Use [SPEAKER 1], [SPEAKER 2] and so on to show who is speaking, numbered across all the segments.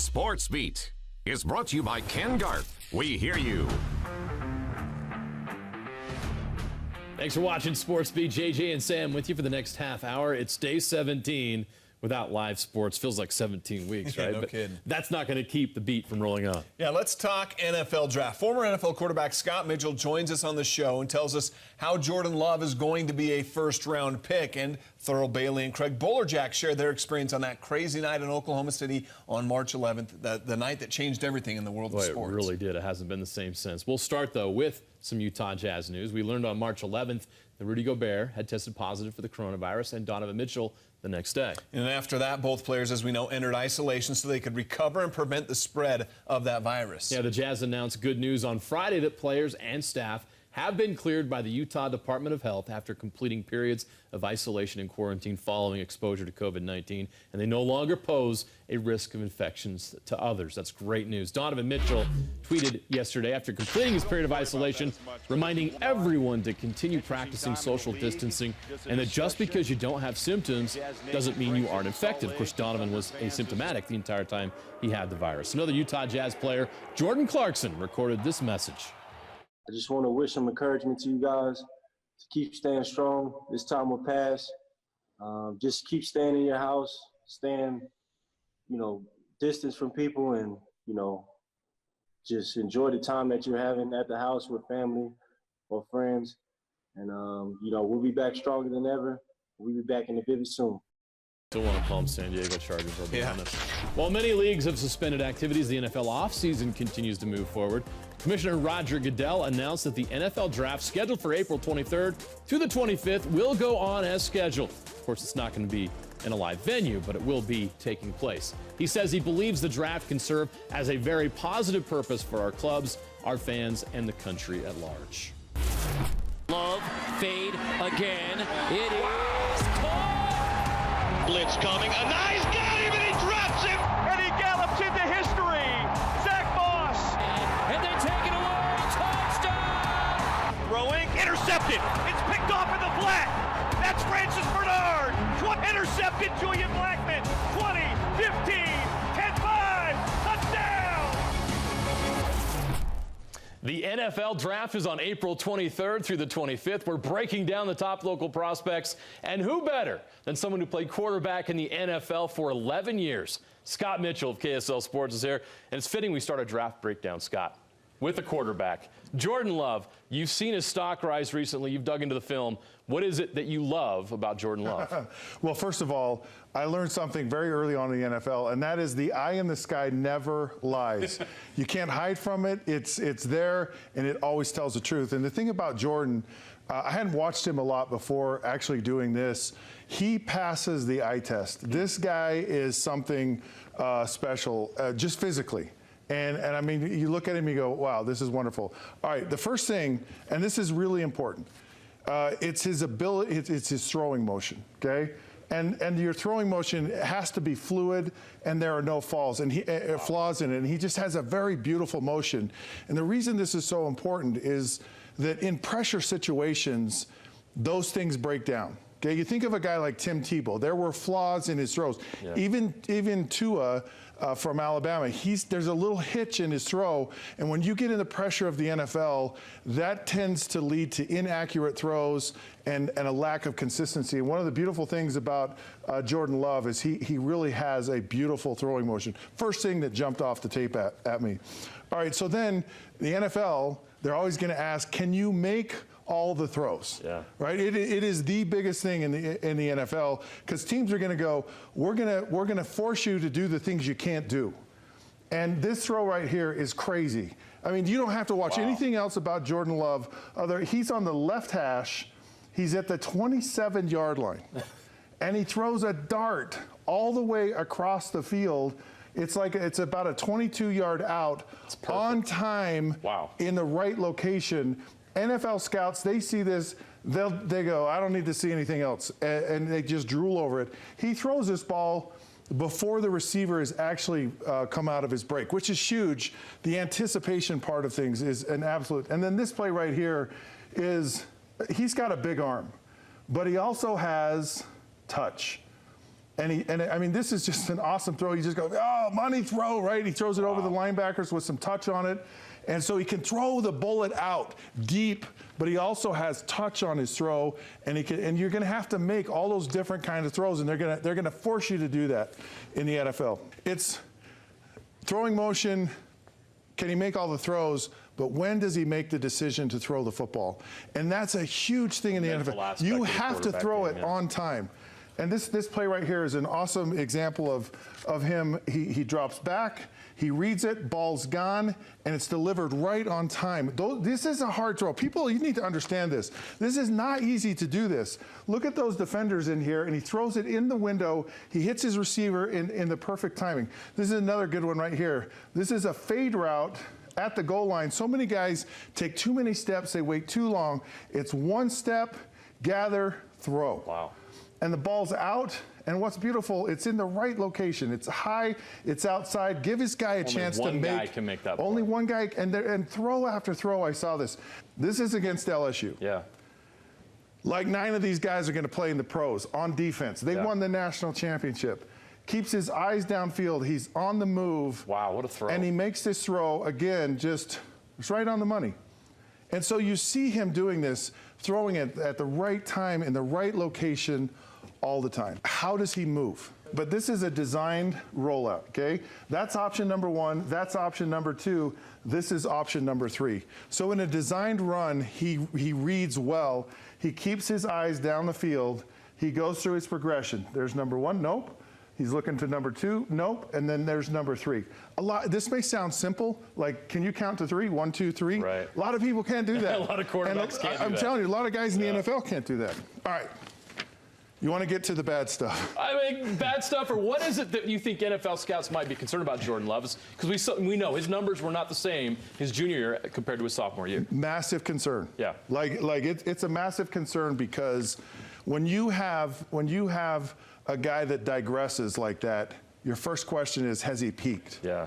[SPEAKER 1] SportsBeat is brought to you by Ken Garth. We hear you.
[SPEAKER 2] Thanks for watching SportsBeat. JJ and Sam with you for the next half hour. It's day 17 without live sports. Feels like 17 weeks, right?
[SPEAKER 3] No kidding.
[SPEAKER 2] That's not going to keep the beat from rolling on.
[SPEAKER 3] Yeah, let's talk NFL draft. Former NFL quarterback Scott Mitchell joins us on the show and tells us how Jordan Love is going to be a first-round pick. And Thurl Bailey and Craig Bolerjack share their experience on that crazy night in Oklahoma City on March 11th, the night that changed everything in the world of sports.
[SPEAKER 2] It really did. It hasn't been the same since. We'll start, though, with some Utah Jazz news. We learned on March 11th that Rudy Gobert had tested positive for the coronavirus and Donovan Mitchell the next day.
[SPEAKER 3] And after that, both players, as we know, entered isolation so they could recover and prevent the spread of that virus.
[SPEAKER 2] Yeah, the Jazz announced good news on Friday that players and staff have been cleared by the Utah Department of Health after completing periods of isolation and quarantine following exposure to COVID-19, and they no longer pose a risk of infections to others. That's great news. Donovan Mitchell tweeted yesterday after completing his period of isolation, reminding everyone to continue practicing social distancing and that just because you don't have symptoms doesn't mean you aren't infected. Of course, Donovan was asymptomatic the entire time he had the virus. Another Utah Jazz player, Jordan Clarkson, recorded this message.
[SPEAKER 4] I just want to wish some encouragement to you guys to keep staying strong. This time will pass. Just keep staying in your house, staying, distance from people, and, just enjoy the time that you're having at the house with family or friends. And, we'll be back stronger than ever. We'll be back in the Vivid soon.
[SPEAKER 2] Still want to call them San Diego Chargers, I'll be honest. While many leagues have suspended activities, the NFL offseason continues to move forward. Commissioner Roger Goodell announced that the NFL draft, scheduled for April 23rd to the 25th, will go on as scheduled. Of course, it's not going to be in a live venue, but it will be taking place. He says he believes the draft can serve as a very positive purpose for our clubs, our fans, and the country at large.
[SPEAKER 5] Love, fade again. It is caught. Blitz coming. A nice got him, and he drops him.
[SPEAKER 6] And he gallops into history. Zach Moss.
[SPEAKER 5] And they take it away. Touchdown.
[SPEAKER 6] Throwing. Intercepted. It's picked off in the flat. That's Francis Bernard. Intercepted Julian Blackman. 20, 15, 10-5. Touchdown.
[SPEAKER 2] The NFL draft is on April 23rd through the 25th. We're breaking down the top local prospects. And who better than someone who played quarterback in the NFL for 11 years? Scott Mitchell of KSL Sports is here. And it's fitting we start a draft breakdown, Scott, with a quarterback. Jordan Love, you've seen his stock rise recently. You've dug into the film. What is it that you love about Jordan Love?
[SPEAKER 7] Well, first of all, I learned something very early on in the NFL, and that is the eye in the sky never lies. You can't hide from it. It's there, and it always tells the truth. And the thing about Jordan, I hadn't watched him a lot before actually doing this. He passes the eye test. This guy is something special, just physically. And I mean, you look at him, you go, wow, this is wonderful. All right, the first thing, and this is really important, it's his ability, it's his throwing motion, okay? And your throwing motion has to be fluid, and there are no flaws in it. And he just has a very beautiful motion. And the reason this is so important is that in pressure situations, those things break down. Okay, you think of a guy like Tim Tebow. There were flaws in his throws. Yeah. Even Tua from Alabama, there's a little hitch in his throw, and when you get in the pressure of the NFL, that tends to lead to inaccurate throws and a lack of consistency. And one of the beautiful things about Jordan Love is he really has a beautiful throwing motion. First thing that jumped off the tape at me. All right, so then the NFL, they're always going to ask, can you make all the throws? Yeah. Right? It is the biggest thing in the NFL, because teams are going to go, we're going to force you to do the things you can't do. And this throw right here is crazy. I mean, you don't have to watch anything else about Jordan Love. He's on the left hash. He's at the 27-yard line. And he throws a dart all the way across the field. It's about a 22-yard out on time in the right location. NFL scouts, they see this, they go, I don't need to see anything else, and they just drool over it. He throws this ball before the receiver has actually come out of his break, which is huge. The anticipation part of things is an absolute. And then this play right here is, he's got a big arm, but he also has touch. And I mean, this is just an awesome throw. He just goes, oh, money throw, right? He throws it over the linebackers with some touch on it. And so he can throw the bullet out deep, but he also has touch on his throw, and you're going to have to make all those different kinds of throws, and they're going to force you to do that in the NFL. It's throwing motion. Can he make all the throws? But when does he make the decision to throw the football? And that's a huge thing in the NFL. You have to throw it on time. And this play right here is an awesome example of him. He drops back, he reads it, ball's gone, and it's delivered right on time. This is a hard throw. People, you need to understand this. This is not easy to do this. Look at those defenders in here, and he throws it in the window. He hits his receiver in the perfect timing. This is another good one right here. This is a fade route at the goal line. So many guys take too many steps, they wait too long. It's one step, gather, throw.
[SPEAKER 2] Wow.
[SPEAKER 7] And the ball's out, and what's beautiful, it's in the right location. It's high, it's outside. Give his guy a chance to make.
[SPEAKER 2] Only one guy can make that.
[SPEAKER 7] Only one guy, and throw after throw, I saw this. This is against LSU.
[SPEAKER 2] Yeah.
[SPEAKER 7] Like 9 of these guys are going to play in the pros on defense. They won the national championship. Keeps his eyes downfield. He's on the move.
[SPEAKER 2] Wow, what a throw.
[SPEAKER 7] And he makes this throw, again, it's right on the money. And so you see him doing this, throwing it at the right time in the right location all the time. How does he move? But this is a designed rollout, okay? That's option number 1. That's option number 2. This is option number 3. So in a designed run, he reads well. He keeps his eyes down the field. He goes through his progression. There's number 1, nope. He's looking to number 2, nope. And then there's number 3. This may sound simple, like, can you count to 3? 1, 2, 3?
[SPEAKER 2] Right.
[SPEAKER 7] A lot of people can't do that.
[SPEAKER 2] A lot of quarterbacks can't do
[SPEAKER 7] I'm
[SPEAKER 2] that.
[SPEAKER 7] telling you, a lot of guys in the NFL can't do that. All right. You want to get to the bad stuff?
[SPEAKER 2] I mean, bad stuff, or what is it that you think NFL scouts might be concerned about Jordan Love? Because we know his numbers were not the same his junior year compared to his sophomore year.
[SPEAKER 7] Massive concern.
[SPEAKER 2] Yeah.
[SPEAKER 7] Like it's a massive concern, because when you have a guy that digresses like that, your first question is, has he peaked?
[SPEAKER 2] Yeah.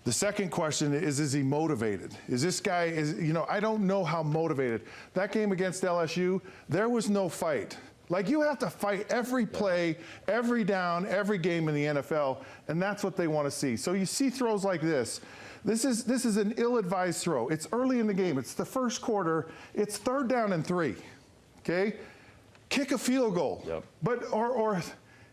[SPEAKER 7] The second question is he motivated? Is this guy, I don't know how motivated. That game against LSU, there was no fight. Like, you have to fight every play, every down, every game in the NFL, and that's what they want to see. So you see throws like this. This is an ill-advised throw. It's early in the game. It's the first quarter. It's 3rd down and 3. Okay? Kick a field goal.
[SPEAKER 2] Yep.
[SPEAKER 7] But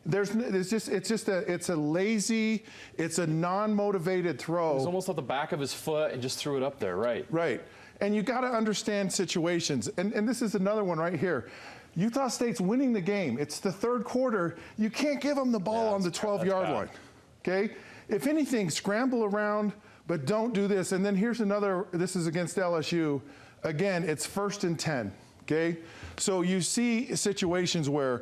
[SPEAKER 7] it's a lazy, it's a non-motivated throw.
[SPEAKER 2] It was almost at the back of his foot and just threw it up there, right?
[SPEAKER 7] Right. And you got to understand situations. And this is another one right here. Utah State's winning the game. It's the 3rd quarter. You can't give them the ball on the 12-yard line. Okay? If anything, scramble around, but don't do this. And then here's another, this is against LSU. Again, it's 1st and 10. Okay? So you see situations where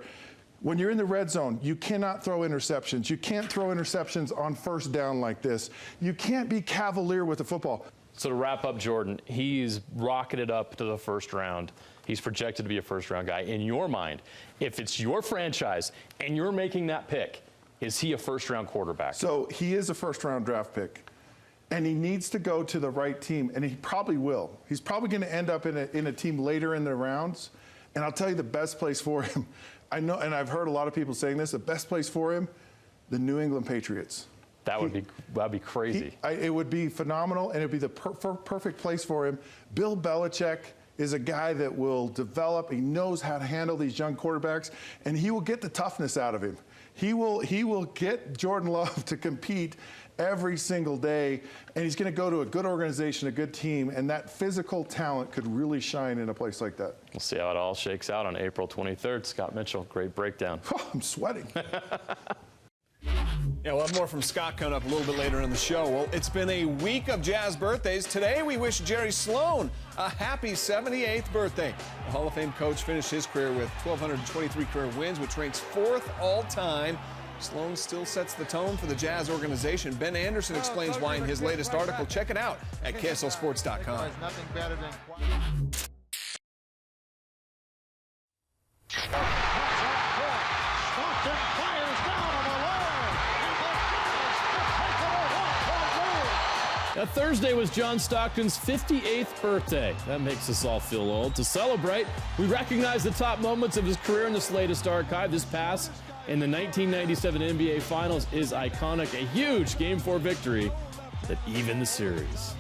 [SPEAKER 7] when you're in the red zone, you cannot throw interceptions. You can't throw interceptions on 1st down like this. You can't be cavalier with the football.
[SPEAKER 2] So to wrap up, Jordan, he's rocketed up to the 1st round. He's projected to be a 1st-round guy. In your mind, if it's your franchise and you're making that pick, is he a 1st-round quarterback?
[SPEAKER 7] So he is a 1st-round draft pick, and he needs to go to the right team, and he probably will. He's probably going to end up in a team later in the rounds, and I'll tell you the best place for him. I know, and I've heard a lot of people saying this, the best place for him, the New England Patriots.
[SPEAKER 2] That'd be crazy.
[SPEAKER 7] It would be phenomenal, and it'd be the perfect place for him. Bill Belichick is a guy that will develop. He knows how to handle these young quarterbacks, and he will get the toughness out of him. He will get Jordan Love to compete every single day, and he's going to go to a good organization, a good team, and that physical talent could really shine in a place like that.
[SPEAKER 2] We'll see how it all shakes out on April 23rd. Scott Mitchell, great breakdown.
[SPEAKER 7] Oh, I'm sweating.
[SPEAKER 3] Yeah, we'll have more from Scott coming up a little bit later in the show. Well, it's been a week of Jazz birthdays. Today, we wish Jerry Sloan a happy 78th birthday. The Hall of Fame coach finished his career with 1,223 career wins, which ranks 4th all-time. Sloan still sets the tone for the Jazz organization. Ben Anderson explains why in his latest article. Check it out at KSLSports.com.
[SPEAKER 8] Nothing better than
[SPEAKER 2] Now, Thursday was John Stockton's 58th birthday. That makes us all feel old. To celebrate, we recognize the top moments of his career in this latest archive. This past in the 1997 NBA Finals is iconic. A huge Game 4 victory that evened the series.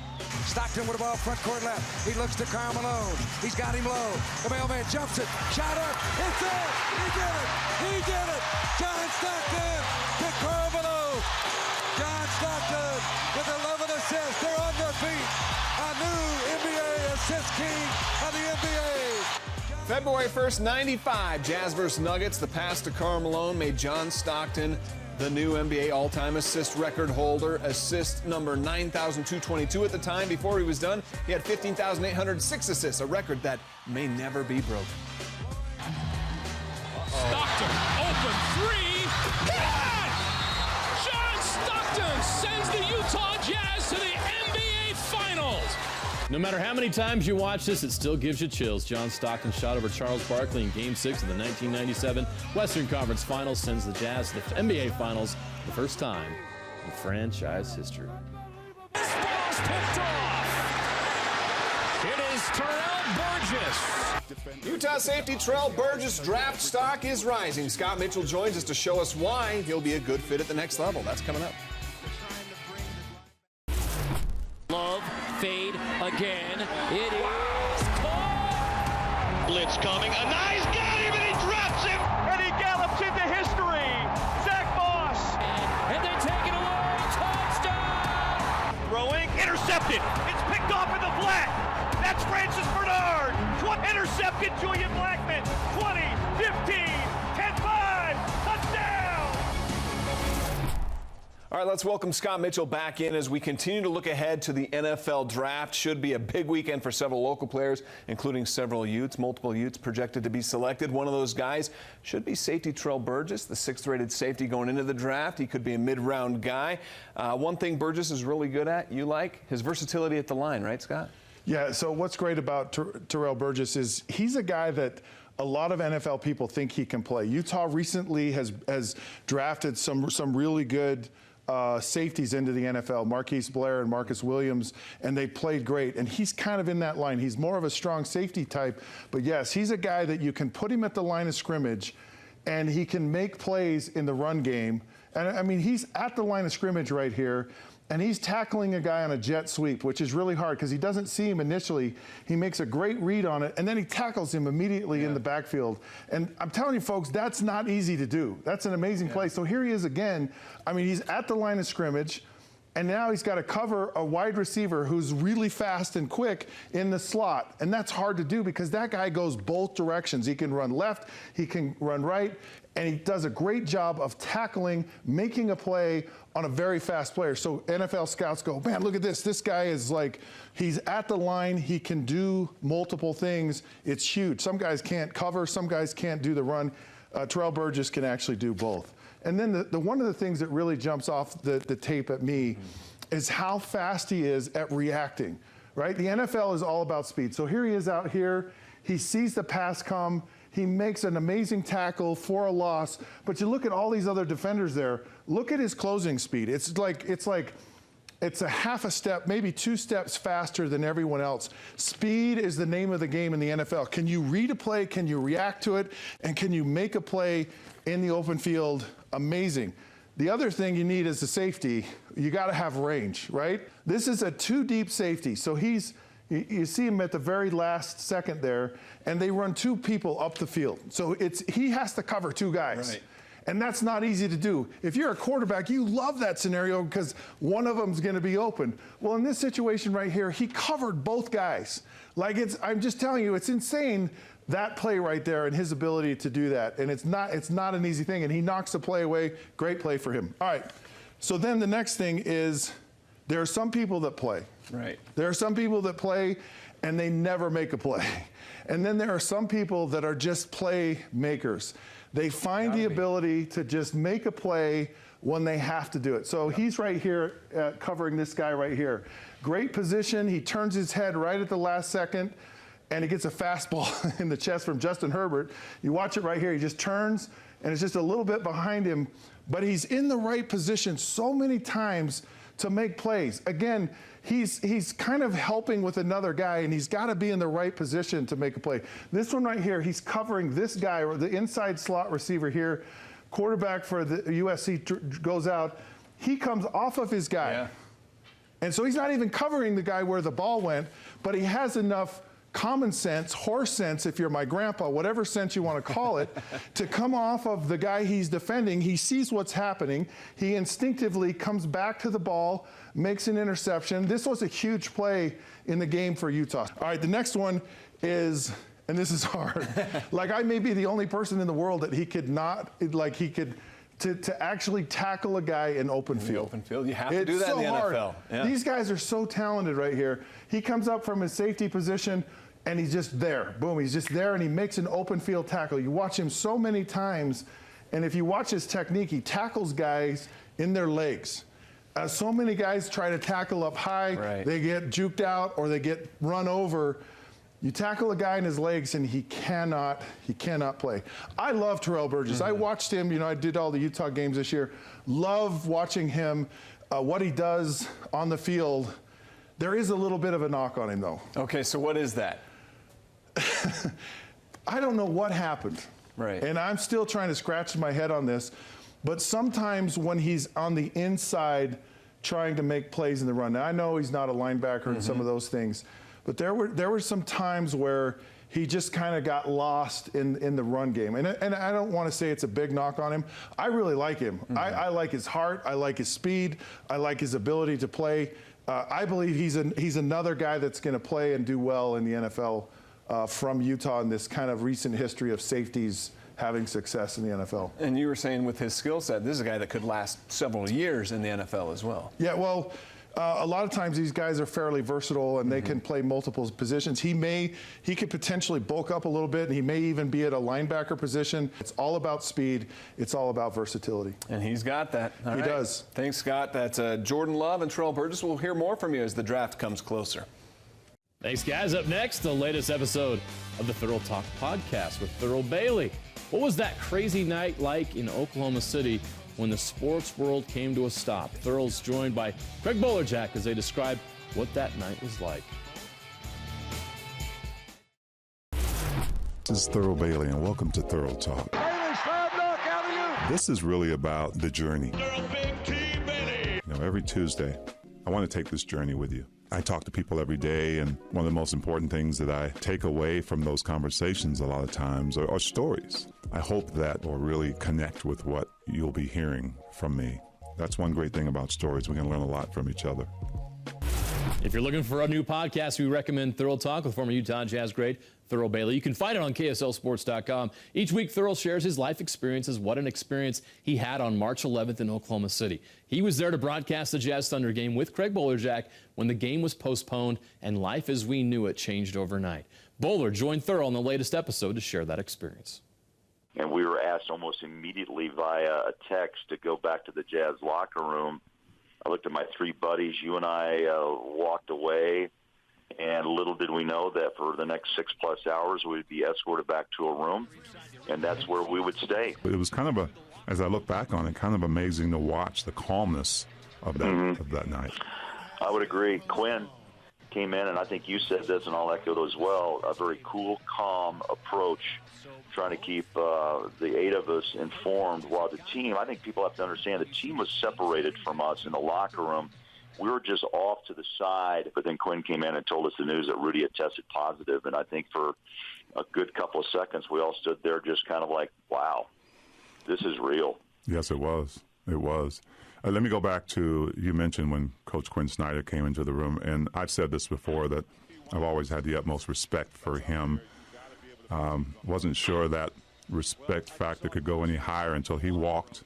[SPEAKER 8] Stockton with the ball front court left. He looks to Karl Malone. He's got him low. The mailman jumps it. Shot up. It's in. He did it. He did it. John Stockton to Karl Malone. John Stockton with 11 assists. They're on their feet. A new NBA assist king of the NBA.
[SPEAKER 3] February 1st, 95, Jazz vs. Nuggets. The pass to Karl Malone made John Stockton the new NBA all-time assist record holder. Assist number 9,222 at the time. Before he was done, he had 15,806 assists, a record that may never be broken.
[SPEAKER 9] Stockton, open three. Good! John Stockton sends the Utah Jazz to the NBA Finals.
[SPEAKER 2] No matter how many times you watch this, it still gives you chills. John Stockton shot over Charles Barkley in Game 6 of the 1997 Western Conference Finals, sends the Jazz to the NBA Finals the first time in franchise history.
[SPEAKER 9] This ball's picked off. It is Terrell Burgess.
[SPEAKER 3] Utah safety Terrell Burgess' draft stock is rising. Scott Mitchell joins us to show us why he'll be a good fit at the next level. That's coming up.
[SPEAKER 5] Love, fade again. It is caught. Blitz coming. A nice got him, and he drops him.
[SPEAKER 6] And he gallops into history. Zach Moss.
[SPEAKER 5] And they take it away. Touchdown.
[SPEAKER 6] Throwing, intercepted. It's picked off in the flat. That's Francis Bernard. Intercepted Julian Blackman. 20, 15, 10-5. Touchdown.
[SPEAKER 3] All right, let's welcome Scott Mitchell back in as we continue to look ahead to the NFL draft. Should be a big weekend for several local players, including several Utes, multiple Utes projected to be selected. One of those guys should be safety Thurl Burgess, the 6th-rated safety going into the draft. He could be a mid-round guy. One thing Burgess is really good at, you like, his versatility at the line, right, Scott?
[SPEAKER 7] Yeah, so what's great about Terrell Burgess is he's a guy that a lot of NFL people think he can play. Utah recently has drafted some really good safeties into the NFL, Marquise Blair and Marcus Williams, and they played great. And he's kind of in that line. He's more of a strong safety type, but yes, he's a guy that you can put him at the line of scrimmage, and he can make plays in the run game. And I mean, he's at the line of scrimmage right here, and he's tackling a guy on a jet sweep, which is really hard because he doesn't see him initially. He makes a great read on it, and then he tackles him immediately in the backfield. And I'm telling you, folks, that's not easy to do. That's an amazing play. So here he is again. I mean, he's at the line of scrimmage, and now he's got to cover a wide receiver who's really fast and quick in the slot. And that's hard to do because that guy goes both directions. He can run left, he can run right, and he does a great job of tackling, making a play on a very fast player. So NFL scouts go, man, look at this. This guy is like, he's at the line. He can do multiple things. It's huge. Some guys can't cover. Some guys can't do the run. Terrell Burgess can actually do both. And then the one of the things that really jumps off the tape at me is how fast he is at reacting, right? The NFL is all about speed. So here he is out here. He sees the pass come. He makes an amazing tackle for a loss, but you look at all these other defenders there. Look at his closing speed. It's a half a step, maybe 2 steps faster than everyone else. Speed is the name of the game in the NFL. Can you read a play? Can you react to it? And can you make a play in the open field? Amazing. The other thing you need as a safety, you got to have range, right? This is a 2-deep safety, so you see him at the very last second there, and they run 2 people up the field. So he has to cover 2 guys. Right. And that's not easy to do. If you're a quarterback, you love that scenario because one of them's going to be open. Well, in this situation right here, he covered both guys. I'm just telling you, it's insane, that play right there and his ability to do that. And it's not an easy thing, and he knocks the play away. Great play for him. All right, so then the next thing is there are some people that play.
[SPEAKER 3] Right.
[SPEAKER 7] There are some people that play and they never make a play. And then there are some people that are just play makers. They find the ability to just make a play when they have to do it. So he's right here covering this guy right here. Great position. He turns his head right at the last second, and he gets a fastball in the chest from Justin Herbert. You watch it right here. He just turns, and it's just a little bit behind him, but he's in the right position so many times to make plays. Again, he's kind of helping with another guy, and he's got to be in the right position to make a play. This one right here, he's covering this guy, or the inside slot receiver here, quarterback for the USC goes out, he comes off of his guy.
[SPEAKER 3] Yeah.
[SPEAKER 7] And so he's not even covering the guy where the ball went, but he has enough common sense, horse sense, if you're my grandpa, whatever sense you want to call it, to come off of the guy he's defending. He sees what's happening. He instinctively comes back to the ball, makes an interception. This was a huge play in the game for Utah. All right, the next one is, and this is hard. Like, I may be the only person in the world that he could not, like, he could, to actually tackle a guy in open field.
[SPEAKER 3] Open field, you have to do that in the NFL. Yeah.
[SPEAKER 7] These guys are so talented right here. He comes up from his safety position, and he's just there. Boom, he's just there, and he makes an open field tackle. You watch him so many times, and if you watch his technique, he tackles guys in their legs. So many guys try to tackle up high,
[SPEAKER 3] right.
[SPEAKER 7] They get juked out, or they get run over. You tackle a guy in his legs, and he cannot play. I love Terrell Burgess. I watched him, you know, I did all the Utah games this year. Love watching him, what he does on the field. There is a little bit of a knock on him, though.
[SPEAKER 3] Okay, so what is that?
[SPEAKER 7] I don't know what happened.
[SPEAKER 3] Right.
[SPEAKER 7] And I'm still trying to scratch my head on this. But sometimes when he's on the inside trying to make plays in the run, now I know he's not a linebacker and some of those things, but there were some times where he just kind of got lost in the run game. And I don't want to say it's a big knock on him. I really like him. I like his heart. I like his speed. I like his ability to play. I believe he's another guy that's going to play and do well in the NFL from Utah in this kind of recent history of safeties having success in the NFL.
[SPEAKER 3] And you were saying with his skill set, this is a guy that could last several years in the NFL as well.
[SPEAKER 7] Yeah, well, a lot of times these guys are fairly versatile and they can play multiple positions. He could potentially bulk up a little bit, and he may even be at a linebacker position. It's all about speed. It's all about versatility.
[SPEAKER 3] And he's got that.
[SPEAKER 7] He does.
[SPEAKER 3] Thanks, Scott. That's Jordan Love and Thurl Burgess. We'll hear more from you as the draft comes closer.
[SPEAKER 2] Thanks, guys. Up next, the latest episode of the Thurl Talk podcast with Thurl Bailey. What was that crazy night like in Oklahoma City when the sports world came to a stop? Thurl's joined by Craig Bolerjack as they describe what that night was like.
[SPEAKER 10] This is Thurl Bailey, and welcome to Thurl Talk. This is really about the journey. You know, every Tuesday, I want to take this journey with you. I talk to people every day, and one of the most important things that I take away from those conversations a lot of times are stories. I hope that will really connect with what you'll be hearing from me. That's one great thing about stories. We can learn a lot from each other.
[SPEAKER 2] If you're looking for a new podcast, we recommend Thurl Talk with former Utah Jazz great Thurl Bailey. You can find it on KSLSports.com. Each week, Thurl shares his life experiences, what an experience he had on March 11th in Oklahoma City. He was there to broadcast the Jazz Thunder game with Craig Bolerjack when the game was postponed and life as we knew it changed overnight. Boler joined Thurl in the latest episode to share that experience.
[SPEAKER 11] And we were asked almost immediately via a text to go back to the Jazz locker room. I looked at my three buddies. You and I walked away, and little did we know that for the next 6+ hours we'd be escorted back to a room, and that's where we would stay.
[SPEAKER 10] It was kind of as I look back on it, kind of amazing to watch the calmness of that night.
[SPEAKER 11] I would agree. Quinn came in, and I think you said this, and I'll echo it as well, a very cool, calm approach, trying to keep the 8 of us informed while the team, I think people have to understand, the team was separated from us in the locker room. We were just off to the side, but then Quinn came in and told us the news that Rudy had tested positive, and I think for a good couple of seconds we all stood there just kind of like, wow, this is real.
[SPEAKER 10] Yes, it was. It was. Let me go back to, you mentioned when Coach Quinn Snyder came into the room, and I've said this before, that I've always had the utmost respect for him. Wasn't sure that respect factor could go any higher until he walked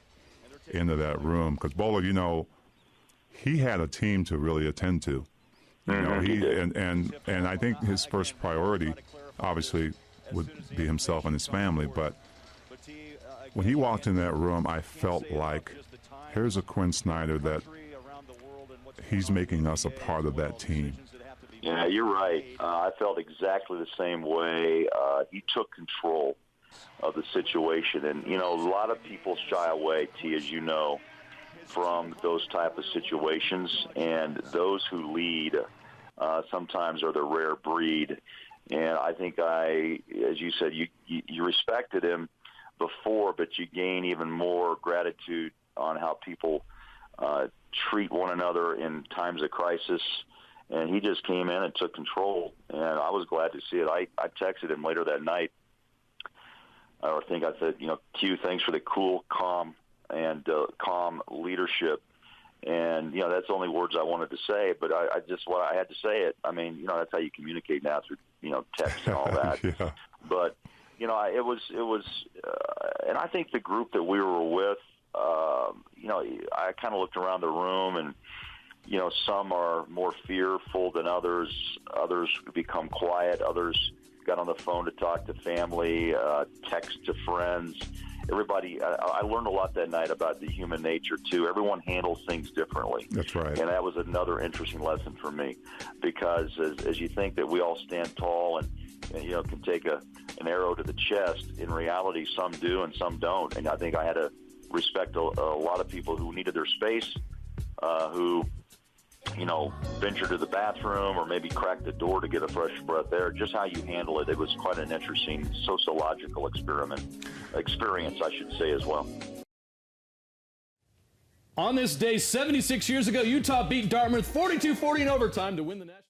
[SPEAKER 10] into that room. Because Bowler, you know, he had a team to really attend to. You know, and I think his first priority, obviously, would be himself and his family. But when he walked in that room, I felt like here's a Quinn Snyder that he's making us a part of that team.
[SPEAKER 11] Yeah, you're right. I felt exactly the same way. He took control of the situation. And, you know, a lot of people shy away, T, as you know, from those type of situations. And those who lead sometimes are the rare breed. And I think as you said, you respected him. before, but you gain even more gratitude on how people treat one another in times of crisis. And he just came in and took control, and I was glad to see it. I texted him later that night. I said, Q, thanks for the cool, calm leadership. And, that's the only words I wanted to say, but I had to say it. I mean, that's how you communicate now through, text and all that.
[SPEAKER 10] Yeah.
[SPEAKER 11] But, it was, and I think the group that we were with, I kind of looked around the room, and, some are more fearful than others. Others become quiet. Others got on the phone to talk to family, text to friends. Everybody, I learned a lot that night about the human nature, too. Everyone handles things differently.
[SPEAKER 10] That's right.
[SPEAKER 11] And that was another interesting lesson for me, because as you think that we all stand tall and can take an arrow to the chest, in reality, some do and some don't. And I think I had to respect a lot of people who needed their space, who venture to the bathroom or maybe crack the door to get a fresh breath air. Just how you handle it. It was quite an interesting sociological experience, I should say, as well.
[SPEAKER 2] On this day, 76 years ago, Utah beat Dartmouth 42-40 in overtime to win the national.